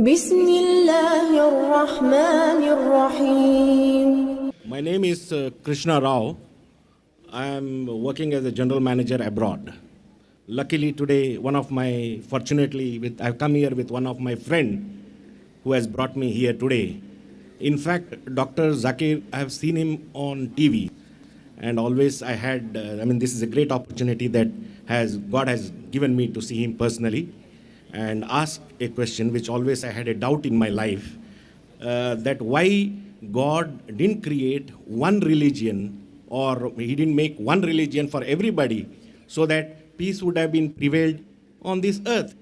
بسم الله الرحمن الرحيم. My name is Krishna Rao. I am working as a general manager abroad. Luckily today, I've come here with one of my friend who has brought me here today. In fact, Dr. Zakir, I have seen him on TV, and always this is a great opportunity that God has given me to see him personally and ask a question which always I had a doubt in my life, that why God didn't create one religion, or he didn't make one religion for everybody so that peace would have been prevailed on this earth.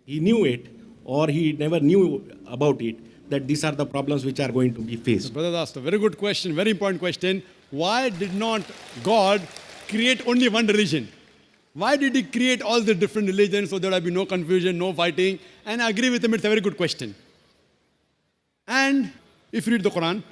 He knew it, or he never knew about it, that these are the problems which are going to be faced. Brother asked a very good question, very important question. Why did not God create only one religion? Why did he create all the different religions so there will be no confusion, no fighting? And I agree with him, it's a very good question. And if you read the Quran,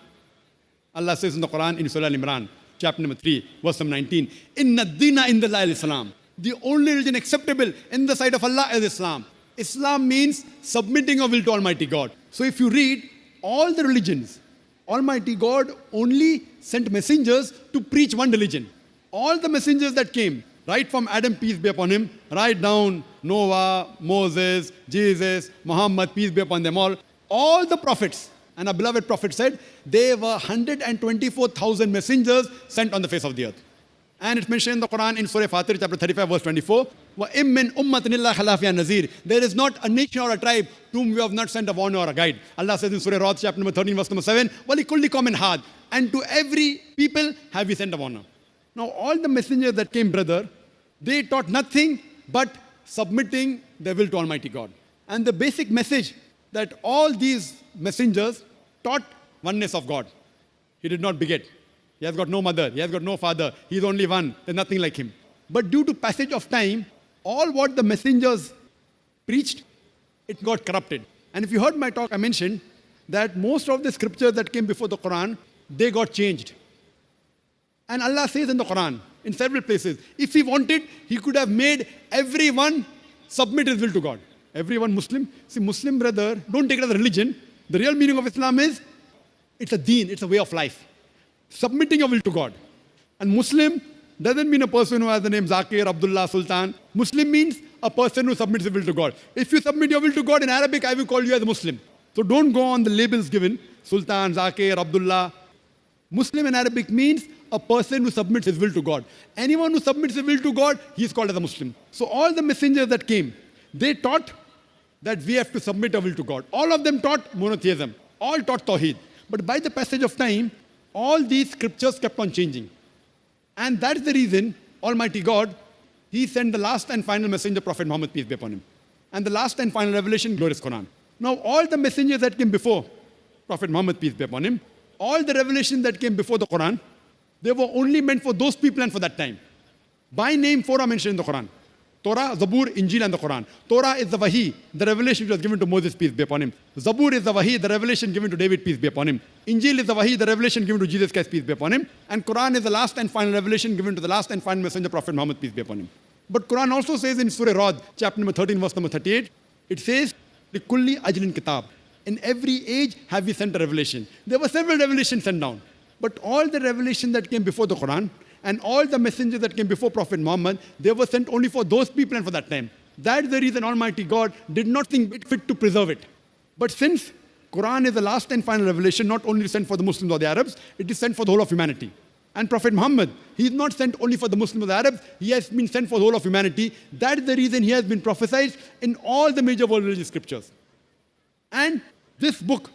Allah says in the Quran, in Surah Al-Imran, chapter number 3, verse number 19, Inna dina indallahi al-Islam. The only religion acceptable in the sight of Allah is Islam. Islam means submitting your will to Almighty God. So if you read all the religions, Almighty God only sent messengers to preach one religion. All the messengers that came, right from Adam, peace be upon him, right down Noah, Moses, Jesus, Muhammad, peace be upon them all the prophets, and our beloved prophet said, there were 124,000 messengers sent on the face of the earth. And it's mentioned in the Quran in Surah Fatir, chapter 35, verse 24, وَإِم مِّن أُمَّةٍ إِلَّا خَلَا فِيهَا نَذِيرٌ. There is not a nation or a tribe to whom we have not sent a warner or a guide. Allah says in Surah Ra'd, chapter number 13, verse number 7, وَلِكُلِّ قَوْمٍ هَادٍ. And to every people have we sent a warner. Now all the messengers that came, brother, they taught nothing but submitting their will to Almighty God. And the basic message that all these messengers taught oneness of God. He did not beget. He has got no mother. He has got no father. He is only one. There's nothing like him. But due to passage of time, all what the messengers preached, it got corrupted. And if you heard my talk, I mentioned that most of the scriptures that came before the Quran, they got changed. And Allah says in the Quran, in several places, if he wanted, he could have made everyone submit his will to God. Everyone Muslim. See, Muslim brother, don't take it as a religion. The real meaning of Islam is, it's a deen, it's a way of life. Submitting your will to God. And Muslim doesn't mean a person who has the name Zakir, Abdullah, Sultan. Muslim means a person who submits his will to God. If you submit your will to God in Arabic, I will call you as a Muslim. So don't go on the labels given, Sultan, Zakir, Abdullah. Muslim in Arabic means a person who submits his will to God. Anyone who submits his will to God, he is called as a Muslim. So all the messengers that came, they taught that we have to submit our will to God. All of them taught monotheism. All taught Tawheed. But by the passage of time, all these scriptures kept on changing. And that's the reason Almighty God, he sent the last and final messenger, Prophet Muhammad, peace be upon him. And the last and final revelation, glorious Quran. Now all the messengers that came before Prophet Muhammad, peace be upon him, all the revelations that came before the Quran, they were only meant for those people and for that time. By name, four are mentioned in the Quran. Torah, Zabur, Injil, and the Quran. Torah is the Wahi, the revelation which was given to Moses, peace be upon him. Zabur is the Wahi, the revelation given to David, peace be upon him. Injil is the Wahi, the revelation given to Jesus Christ, peace be upon him. And Quran is the last and final revelation given to the last and final messenger, Prophet Muhammad, peace be upon him. But Quran also says in Surah Ra'd, chapter number 13, verse number 38, it says, لِكُلِّ أَجْلٍ kitab. In every age have we sent a revelation. There were several revelations sent down. But all the revelation that came before the Quran and all the messengers that came before Prophet Muhammad, they were sent only for those people and for that time. That's the reason Almighty God did not think it fit to preserve it. But since Quran is the last and final revelation, not only sent for the Muslims or the Arabs, it is sent for the whole of humanity. And Prophet Muhammad, he is not sent only for the Muslims or the Arabs, he has been sent for the whole of humanity. That is the reason he has been prophesied in all the major world religious scriptures. And this book,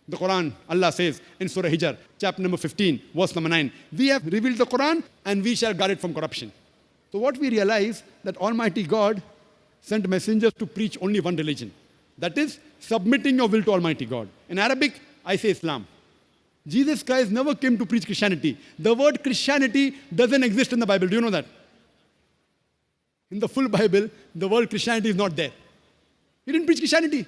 the Quran, Allah says in Surah Hijr, chapter number 15, verse number 9, we have revealed the Quran and we shall guard it from corruption. So what we realize that Almighty God sent messengers to preach only one religion. That is, submitting your will to Almighty God. In Arabic, I say Islam. Jesus Christ never came to preach Christianity. The word Christianity doesn't exist in the Bible. Do you know that? In the full Bible, the word Christianity is not there. He didn't preach Christianity.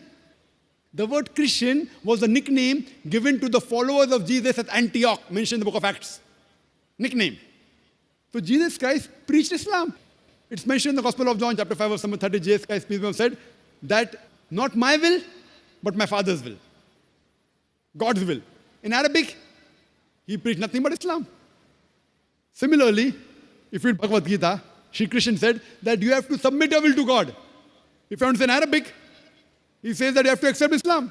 The word Christian was a nickname given to the followers of Jesus at Antioch, mentioned in the book of Acts. Nickname. So Jesus Christ preached Islam. It's mentioned in the Gospel of John, chapter 5, verse number 30, Jesus Christ, peace be upon him, said that not my will, but my father's will. God's will. In Arabic, he preached nothing but Islam. Similarly, if you read Bhagavad Gita, Shri Krishna said that you have to submit your will to God. If you understand Arabic, he says that you have to accept Islam.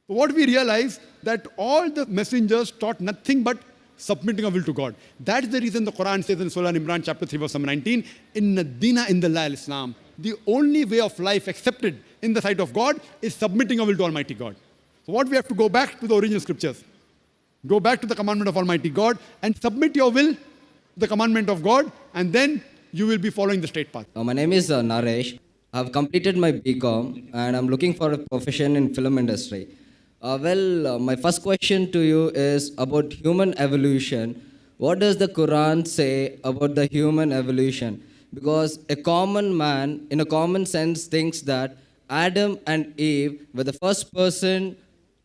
So what we realize that all the messengers taught nothing but submitting our will to God. That's the reason the Quran says in Surah Imran chapter 3 verse number 19, Inna dina indallah al-Islam. The only way of life accepted in the sight of God is submitting our will to Almighty God. So what we have to go back to the original scriptures. Go back to the commandment of Almighty God and submit your will to the commandment of God, and then you will be following the straight path. My name is Naresh. I've completed my BCom and I'm looking for a profession in film industry. My first question to you is about human evolution. What does the Quran say about the human evolution? Because a common man, in a common sense, thinks that Adam and Eve were the first person,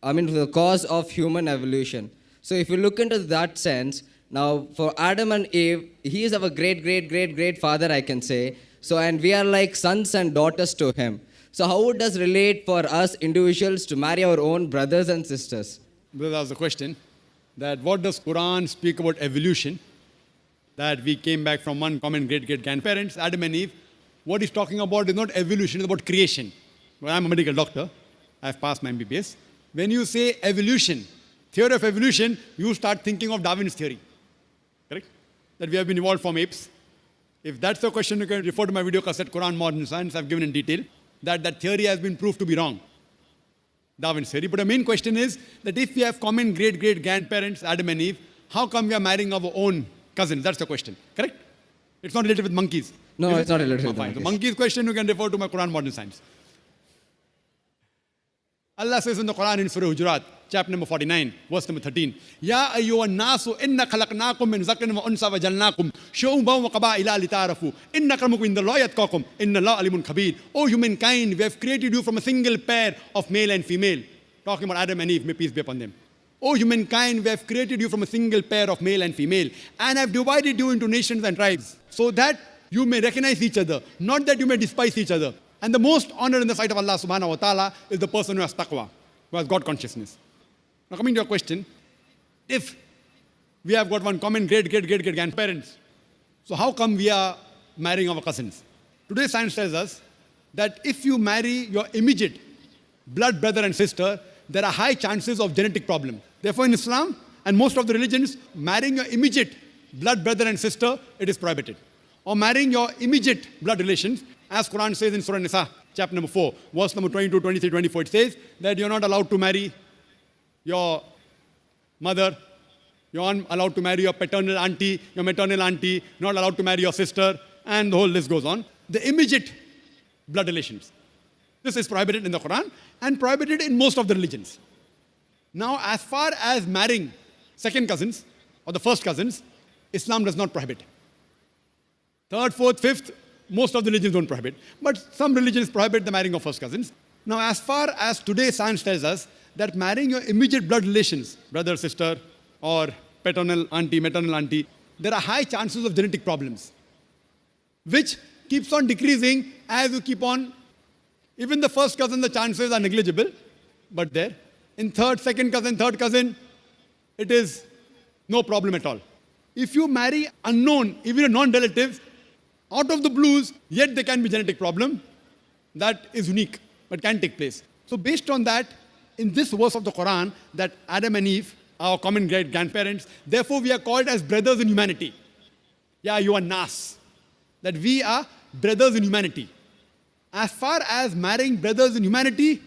the cause of human evolution. So if you look into that sense, now for Adam and Eve, he is our great father, I can say. So, and we are like sons and daughters to him. So how would this relate for us individuals to marry our own brothers and sisters? Brother asked the question that what does Quran speak about evolution? That we came back from one common great-great-grandparents, Adam and Eve. What he's talking about is not evolution, it's about creation. Well, I'm a medical doctor. I've passed my MBBS. When you say evolution, theory of evolution, you start thinking of Darwin's theory. Correct? That we have been evolved from apes. If that's the question, you can refer to my video cassette, Quran Modern Science. I've given in detail that theory has been proved to be wrong. Darwin's theory. But the main question is that if we have common great-great-grandparents, Adam and Eve, how come we are marrying our own cousins? That's the question. Correct? It's not related with monkeys. No, it's not related with fine. monkeys. The monkeys question, you can refer to my Quran Modern Science. Allah says in the Quran in Surah Hujurat, chapter number 49, verse number 13, Ya ayyuhan nasu inna khalaqnakum min zakarin wa unsa wa jalnakum shu'uban wa qaba'ila lita'arafu inna akramakum indallahi atqakum inna Allaha alimun khabir. O humankind, we have created you from a single pair of male and female. Talking about Adam and Eve, may peace be upon them. O humankind, we have created you from a single pair of male and female, and have divided you into nations and tribes, so that you may recognize each other, not that you may despise each other. And the most honor in the sight of Allah subhanahu wa ta'ala is the person who has taqwa, who has God consciousness. Now coming to your question, if we have got one common great-great-great-grandparents, so how come we are marrying our cousins? Today science tells us that if you marry your immediate blood brother and sister, there are high chances of genetic problem. Therefore in Islam and most of the religions, marrying your immediate blood brother and sister, it is prohibited. Or marrying your immediate blood relations, as Quran says in Surah Nisa, chapter number 4, verse number 22, 23, 24, it says that you're not allowed to marry your mother, you're not allowed to marry your paternal auntie, your maternal auntie, not allowed to marry your sister, and the whole list goes on. The immediate blood relations. This is prohibited in the Quran and prohibited in most of the religions. Now, as far as marrying second cousins or the first cousins, Islam does not prohibit. Third, fourth, fifth, most of the religions don't prohibit. But some religions prohibit the marrying of first cousins. Now, as far as today science tells us that marrying your immediate blood relations, brother, sister, or paternal auntie, maternal auntie, there are high chances of genetic problems, which keeps on decreasing as you keep on. Even the first cousin, the chances are negligible, but there. In third cousin, it is no problem at all. If you marry unknown, even a non-relative, out of the blues, yet there can be genetic problem. That is unique, but can take place. So based on that, in this verse of the Quran, that Adam and Eve, our common great-grandparents, therefore we are called as brothers in humanity. Yeah, you are Nas. That we are brothers in humanity. As far as marrying brothers in humanity,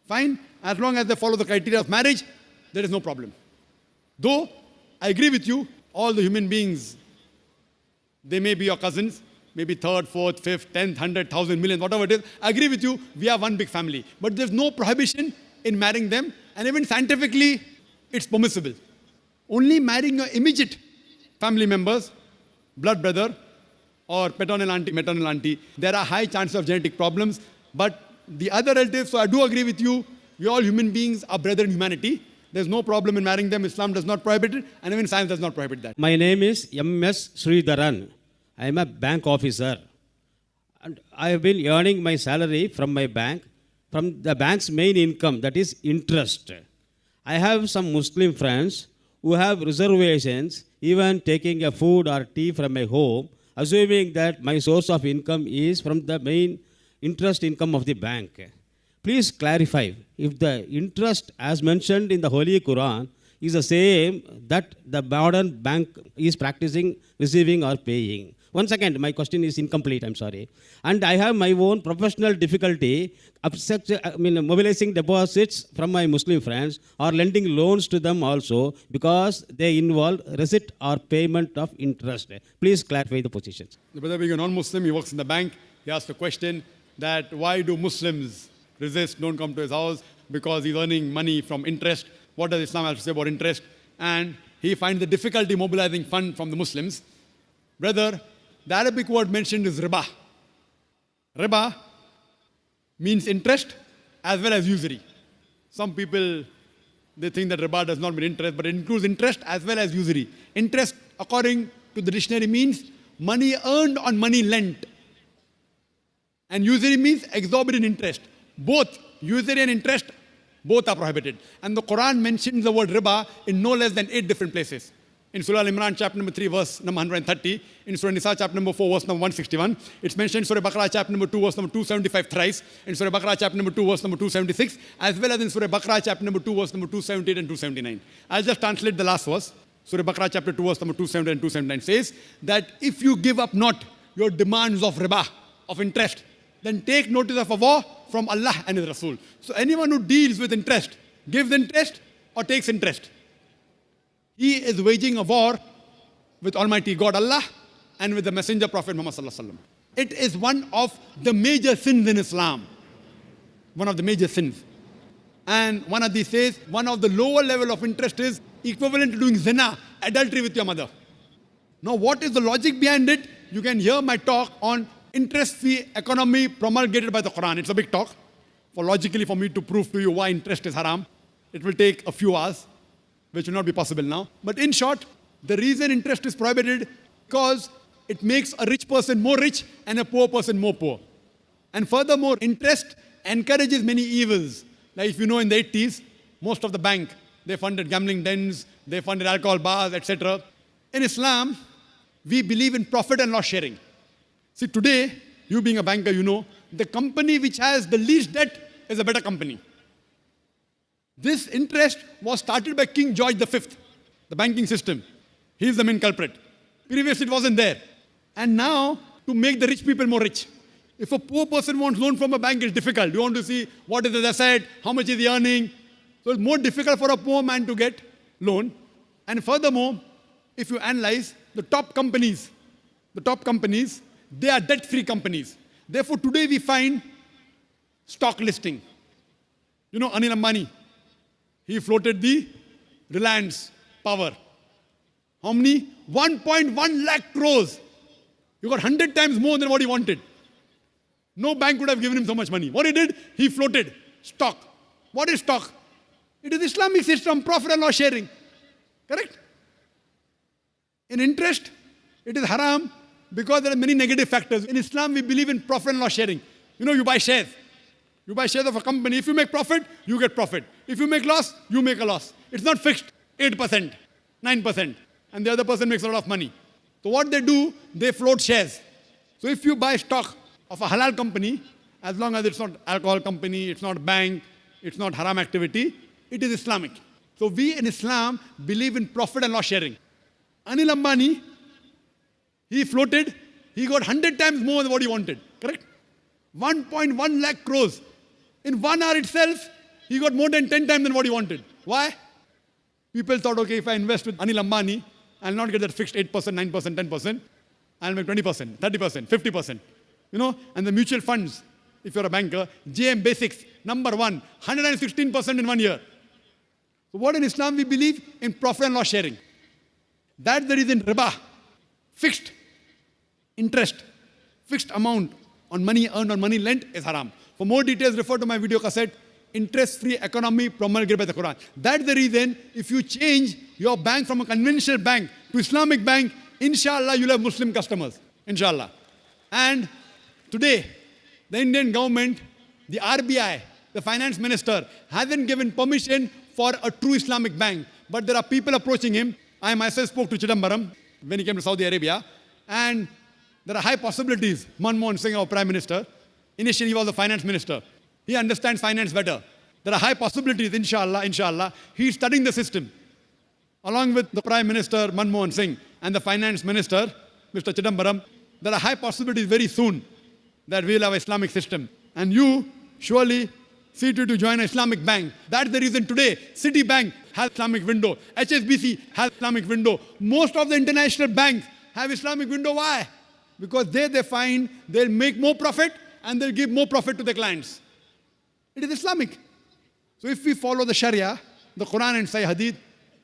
fine. As long as they follow the criteria of marriage, there is no problem. Though, I agree with you, all the human beings, they may be your cousins, maybe third, fourth, fifth, 10th, 100, 1,000, million, whatever it is. I agree with you, we are one big family. But there's no prohibition in marrying them, and even scientifically, it's permissible. Only marrying your immediate family members, blood brother, or paternal auntie, maternal auntie, there are high chances of genetic problems. But the other relatives, so I do agree with you, we all human beings are brother in humanity. There's no problem in marrying them. Islam does not prohibit it, and even science does not prohibit that. My name is M.S. Sridharan. I am a bank officer. And I have been earning my salary from my bank. from the bank's main income, that is interest. I have some Muslim friends who have reservations, even taking a food or tea from my home, assuming that my source of income is from the main interest income of the bank. Please clarify if the interest as mentioned in the Holy Quran is the same that the modern bank is practicing, receiving or paying. Once again, my question is incomplete, I'm sorry. And I have my own professional difficulty mobilizing deposits from my Muslim friends or lending loans to them also because they involve receipt or payment of interest. Please clarify the positions. The brother being a non-Muslim, he works in the bank. He asked a question that why do Muslims resist, don't come to his house because he's earning money from interest. What does Islam have to say about interest? And he finds the difficulty mobilizing fund from the Muslims. Brother, the Arabic word mentioned is riba. Riba means interest as well as usury. Some people, they think that riba does not mean interest, but it includes interest as well as usury. Interest, according to the dictionary, means money earned on money lent. And usury means exorbitant interest. Both usury and interest, both are prohibited. And the Quran mentions the word riba in no less than 8 different places. In Surah Al-Imran, chapter number 3, verse number 130. In Surah Nisa, chapter number 4, verse number 161. It's mentioned in Surah Baqarah, chapter number 2, verse number 275 thrice. In Surah Baqarah, chapter number 2, verse number 276. As well as in Surah Baqarah, chapter number 2, verse number 278 and 279. I'll just translate the last verse. Surah Baqarah, chapter 2, verse number 278 and 279 says that if you give up not your demands of riba, of interest, then take notice of a war from Allah and His Rasul. So anyone who deals with interest, gives interest or takes interest, he is waging a war with Almighty God Allah and with the Messenger Prophet Muhammad Sallallahu Alaihi Wasallam. It is one of the major sins in Islam. One of the major sins. And one of these says, one of the lower level of interest is equivalent to doing zina, adultery with your mother. Now what is the logic behind it? You can hear my talk on interest-free economy promulgated by the Quran. It's a big talk. Logically for me to prove to you why interest is haram, it will take a few hours, which will not be possible now. But in short, the reason interest is prohibited because it makes a rich person more rich and a poor person more poor. And furthermore, interest encourages many evils. Like if you know in the 80s, most of the bank, they funded gambling dens, they funded alcohol bars, etc. In Islam, we believe in profit and loss sharing. See, today, you being a banker, you know, the company which has the least debt is a better company. This interest was started by King George V, the banking system. He is the main culprit. Previously, it wasn't there. And now, to make the rich people more rich. If a poor person wants loan from a bank, it's difficult. You want to see what is his asset, how much is he earning. So it's more difficult for a poor man to get loan. And furthermore, if you analyze the top companies, they are debt-free companies. Therefore, today we find stock listing. You know, Anil Ambani, he floated the Reliance Power. How many? 1.1 lakh crores. He got 100 times more than what he wanted. No bank would have given him so much money. What he did? He floated stock. What is stock? It is Islamic system, profit and loss sharing. Correct? In interest, it is haram because there are many negative factors. In Islam, we believe in profit and loss sharing. You know, you buy shares. You buy shares of a company. If you make profit, you get profit. If you make loss, you make a loss. It's not fixed. 8%, 9%. And the other person makes a lot of money. So what they do, they float shares. So if you buy stock of a halal company, as long as it's not alcohol company, it's not bank, it's not haram activity, it is Islamic. So we in Islam believe in profit and loss sharing. Anil Ambani, he floated, he got 100 times more than what he wanted. Correct? 1.1 lakh crores. In 1 hour itself, he got more than 10 times than what he wanted. Why? People thought, okay, if I invest with Anil Ambani, I'll not get that fixed 8%, 9%, 10%. I'll make 20%, 30%, 50%. You know, and the mutual funds, if you're a banker, JM Basics, number 1, 116% in 1 year. So what in Islam we believe? In profit and loss sharing. That's the reason riba, fixed interest, fixed amount on money earned on money lent is haram. For more details, refer to my video cassette, Interest-Free Economy Promulgated by the Quran. That's the reason if you change your bank from a conventional bank to Islamic bank, inshallah, you'll have Muslim customers. Inshallah. And today, the Indian government, the RBI, the finance minister hasn't given permission for a true Islamic bank. But there are people approaching him. I myself spoke to Chidambaram when he came to Saudi Arabia. And there are high possibilities. Manmohan Singh, our Prime Minister, initially he was the finance minister. He understands finance better. There are high possibilities, inshallah. He is studying the system. Along with the Prime Minister, Manmohan Singh, and the Finance Minister, Mr. Chidambaram, there are high possibilities very soon that we will have an Islamic system. And you surely see to join an Islamic bank. That's the reason today Citibank has Islamic window. HSBC has Islamic window. Most of the international banks have Islamic window. Why? Because they find they'll make more profit and they'll give more profit to the clients. It is Islamic. So if we follow the Sharia, the Quran and Sahih Hadith,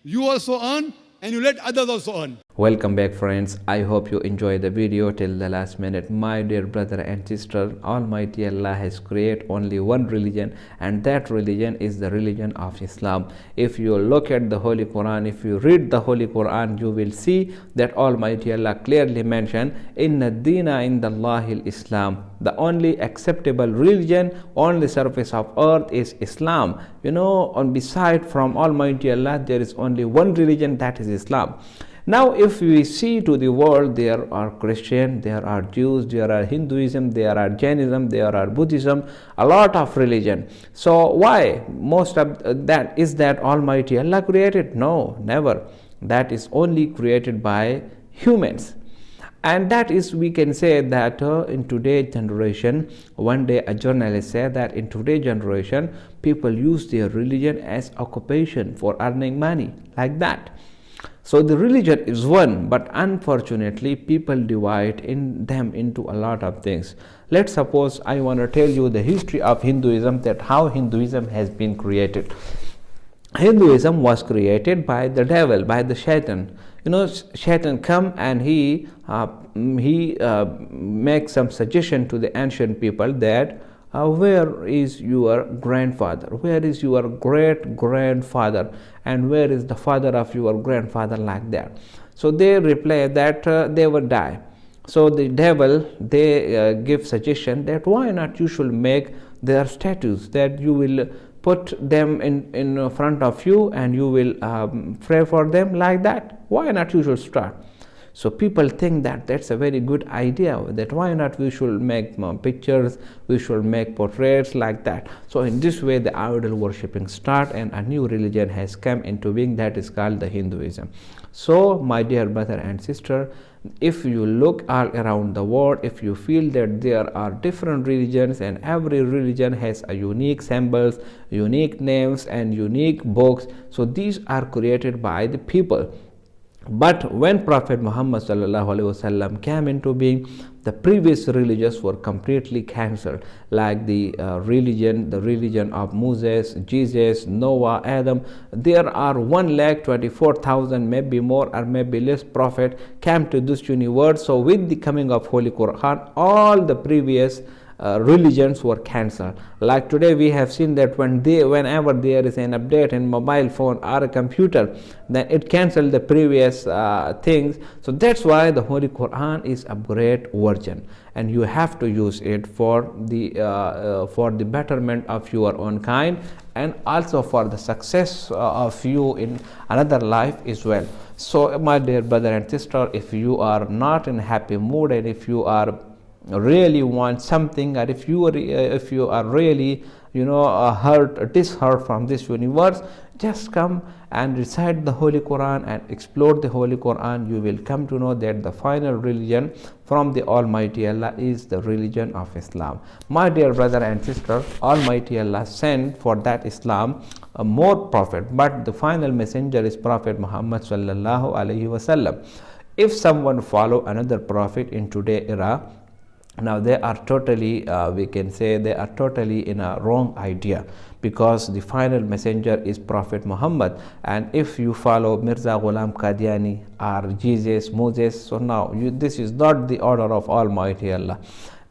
you also earn and you let others also earn. Welcome back, friends. I hope you enjoyed the video till the last minute. My dear brother and sister, Almighty Allah has created only one religion, and that religion is the religion of Islam. If you look at the Holy Quran, if you read the Holy Quran, you will see that Almighty Allah clearly mentioned, Inna Deena Indallahi Islam. The only acceptable religion on the surface of earth is Islam. You know, on beside from Almighty Allah, there is only one religion, that is Islam. Now, if we see to the world, there are Christian, there are Jews, there are Hinduism, there are Jainism, there are Buddhism, a lot of religion. So why? Most of that is that Almighty Allah created? No, never. That is only created by humans. And that is, we can say that in today's generation, one day a journalist said that in today's generation, people use their religion as occupation for earning money, like that. So the religion is one, but unfortunately people divide them into a lot of things. Let's suppose I want to tell you the history of Hinduism, that how Hinduism has been created. Hinduism was created by the devil, by the Shaitan. You know, Shaitan come and he makes some suggestion to the ancient people that where is your grandfather? Where is your great-grandfather? And where is the father of your grandfather, like that? So they reply that they will die. So the devil, they give suggestion that why not you should make their statues, that you will put them in front of you and you will pray for them, like that. Why not you should start? So people think that that's a very good idea, that why not we should make pictures, we should make portraits, like that. So in this way the idol worshipping start and a new religion has come into being, that is called the Hinduism. So my dear brother and sister, if you look all around the world, if you feel that there are different religions and every religion has a unique symbols, unique names and unique books, so these are created by the people. But when Prophet Muhammad ﷺ came into being, the previous religions were completely cancelled, like the religion of Moses, Jesus, Noah, Adam. There are 1,24,000, maybe more or maybe less, prophet came to this universe. So with the coming of Holy Quran, all the previous religions were cancelled. Like today we have seen that whenever there is an update in mobile phone or a computer, then it cancels the previous things. So that's why the Holy Quran is a great version, and you have to use it for the betterment of your own kind, and also for the success of you in another life as well. So my dear brother and sister, if you are not in happy mood, and if you are really want something, or if you are really disheard from this universe, just come and recite the Holy Quran and explore the Holy Quran. You will come to know that the final religion from the Almighty Allah is the religion of Islam. My dear brother and sister, Almighty Allah sent for that Islam more prophet, but the final messenger is Prophet Muhammad sallallahu alaihi wasallam. If someone follow another prophet in today's era, now they are totally, we can say they are totally in a wrong idea, because the final messenger is Prophet Muhammad. And if you follow Mirza Ghulam Qadiani or Jesus, Moses, so now this is not the order of Almighty Allah.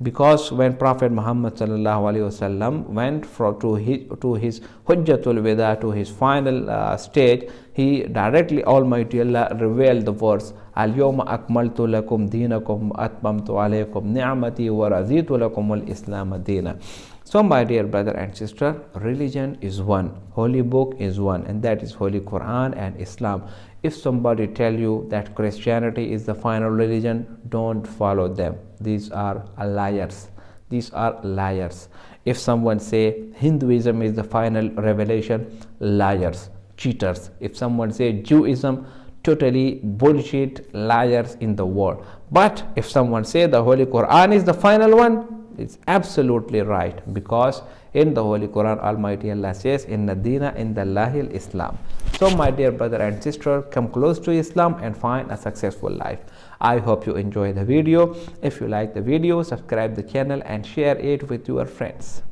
Because when Prophet Muhammad sallallahu alaihi wasallam went to his Hujjatul Wada, to his final stage, he directly, Almighty Allah revealed the verse, Al-Yawma akmaltu lakum deenakum atmamtu alaykum ni'mati wa raditu lakum al-Islam deena. So my dear brother and sister, religion is one, holy book is one, and that is Holy Quran and Islam. If somebody tell you that Christianity is the final religion, don't follow them. These are liars. These are liars. If someone say Hinduism is the final revelation, liars, cheaters. If someone say Judaism, totally bullshit, liars in the world. But if someone say the Holy Quran is the final one, it's absolutely right, because in the Holy Quran Almighty Allah says, Inna Dina Indallahi Islam. So my dear brother and sister, come close to Islam and find a successful life. I hope you enjoy the video. If you like the video, subscribe the channel and share it with your friends.